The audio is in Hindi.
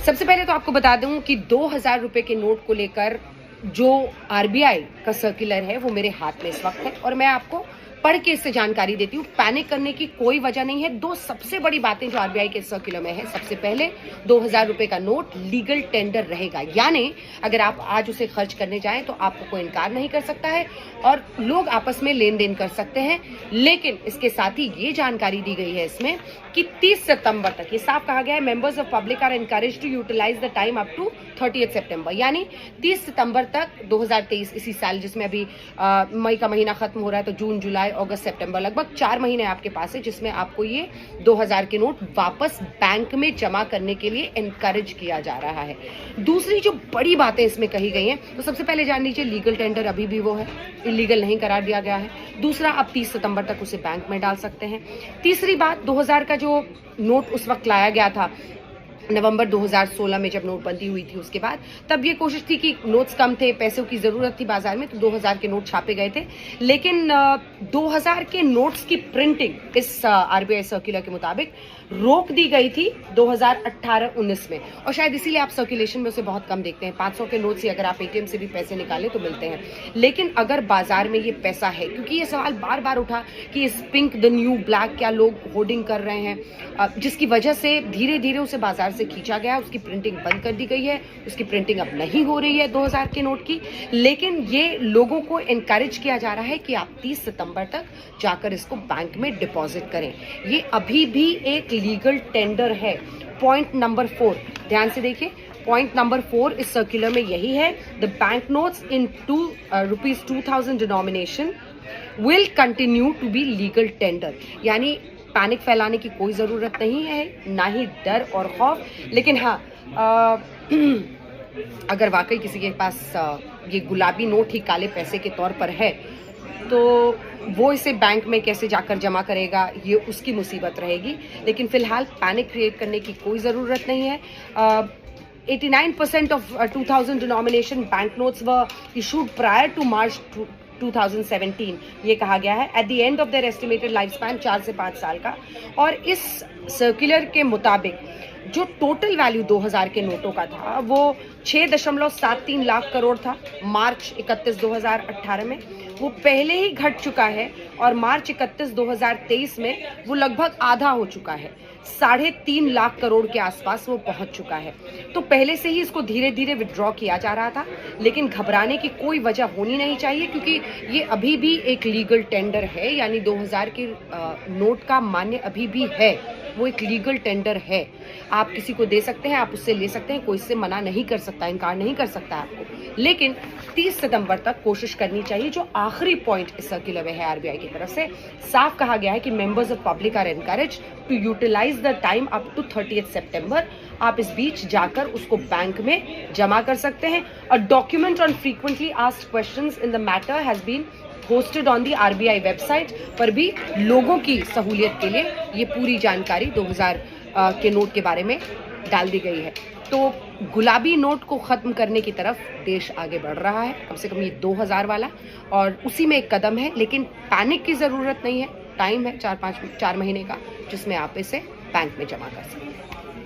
सबसे पहले तो आपको बता दूं कि 2000 रुपए के नोट को लेकर जो आरबीआई का सर्कुलर है वो मेरे हाथ में इस वक्त है और मैं आपको पढ़ के इससे जानकारी देती हूँ। पैनिक करने की कोई वजह नहीं है। दो सबसे बड़ी बातें जो आरबीआई के सर्कुलर में है, सबसे पहले 2000 रुपए का नोट लीगल टेंडर रहेगा, यानी अगर आप आज उसे खर्च करने जाएं तो आपको कोई इनकार नहीं कर सकता है और लोग आपस में लेन देन कर सकते हैं। लेकिन इसके साथ ही ये जानकारी दी गई है इसमें कि 30 सितंबर तक, ये साफ कहा गया है, members of public are encourage to utilise the time up to 30 सितंबर, यानी 30 सितंबर तक 2023, इसी साल जिसमें अभी मई का महीना खत्म हो रहा है, तो जून, जुलाई, अगस्त, सितंबर, लगभग 4 महीने आपके पास है जिसमें आपको ये 2000 के नोट वापस बैंक में जमा करने के लिए एनकरेज किया जा रहा है। दूसरी जो बड़ी बातें इसमें कही गई हैं, तो सबसे पहले जान लीजिए लीगल टेंडर अभी भी वो है, इलीगल नहीं करार दिया गया है। दूसरा, आप 30 सितंबर तक उसे बैंक में डाल सकते हैं। तीसरी बात, 2000 का जो नोट उस वक्त लाया गया था नवंबर 2016 में जब नोटबंदी हुई थी, उसके बाद तब ये कोशिश थी कि नोट्स कम थे, पैसों की जरूरत थी बाजार में, तो 2000 के नोट छापे गए थे। लेकिन 2000 के नोट्स की प्रिंटिंग इस आरबीआई सर्कुलर के मुताबिक रोक दी गई थी 2018-19 में, और शायद इसीलिए आप सर्कुलेशन में उसे बहुत कम देखते हैं। 500 के नोट से अगर आप एटीएम से भी पैसे निकालें तो मिलते हैं। लेकिन अगर बाजार में ये पैसा है, क्योंकि ये सवाल बार बार उठा कि इस पिंक द न्यू ब्लैक क्या लोग होर्डिंग कर रहे हैं, जिसकी वजह से धीरे धीरे उसे बाजार से खींचा गया, उसकी प्रिंटिंग बंद कर दी गई है, उसकी प्रिंटिंग अब नहीं हो रही है 2000 के नोट की। लेकिन ये लोगों को एनकरेज किया जा रहा है कि आप 30 सितंबर तक जाकर इसको बैंक में डिपॉजिट करें। ये अभी भी एक लीगल टेंडर है। पॉइंट नंबर 4 ध्यान से देखिए, पॉइंट नंबर 4 इस सर्कुलर में यही है, the bank notes in ₹2000 denomination will continue to be legal tender, यानी पैनिक फैलाने की कोई ज़रूरत नहीं है, ना ही डर और खौफ। लेकिन हाँ, अगर वाकई किसी के पास ये गुलाबी नोट ही काले पैसे के तौर पर है, तो वो इसे बैंक में कैसे जाकर जमा करेगा, ये उसकी मुसीबत रहेगी। लेकिन फिलहाल पैनिक क्रिएट करने की कोई ज़रूरत नहीं है। 89% of 2000 denomination banknotes were issued prior to March 2017, ये कहा गया है। At the end of their estimated life span 4 से 5 साल का। और इस सर्कुलर के मुताबिक जो टोटल वैल्यू 2000 के नोटों का था वो 6.73 लाख करोड़ था मार्च 31, 2018 में। वो पहले ही घट चुका है और मार्च 31, 2023 में वो लगभग आधा हो चुका है, 3.5 लाख करोड़ के आसपास वो पहुंच चुका है। तो पहले से ही इसको धीरे धीरे विड्रॉ किया जा रहा था, लेकिन घबराने की कोई वजह होनी नहीं चाहिए, क्योंकि ये अभी भी एक लीगल टेंडर है, यानी 2000 के नोट का मान्य अभी भी है, वो एक लीगल टेंडर है। आप किसी को दे सकते हैं, आप उससे ले सकते हैं, कोई इससे मना नहीं कर सकता, इनकार नहीं कर सकता आपको। लेकिन 30 सितंबर तक कोशिश करनी चाहिए। जो आखिरी पॉइंट इस सर्कुलर में है आरबीआई की तरफ से, साफ कहा गया है कि members of public are encourage to utilise the time up to 30 सितंबर। आप इस बीच जाकर उसको बैंक में जमा कर सकते हैं। A document on frequently asked questions in the matter has been hosted on the RBI website, पर भी लोगों की सहूलियत के लिए ये पूरी जानकारी 2000 के नोट के बारे में डाल दी गई है। तो गुलाबी नोट को खत्म करने की तरफ देश आगे बढ़ रहा है, कम से कम ये 2000 वाला, और उसी में एक कदम है। लेकिन पैनिक की ज़रूरत नहीं है, टाइम है 4 महीने का, जिसमें आप इसे बैंक में जमा कर सकते हैं।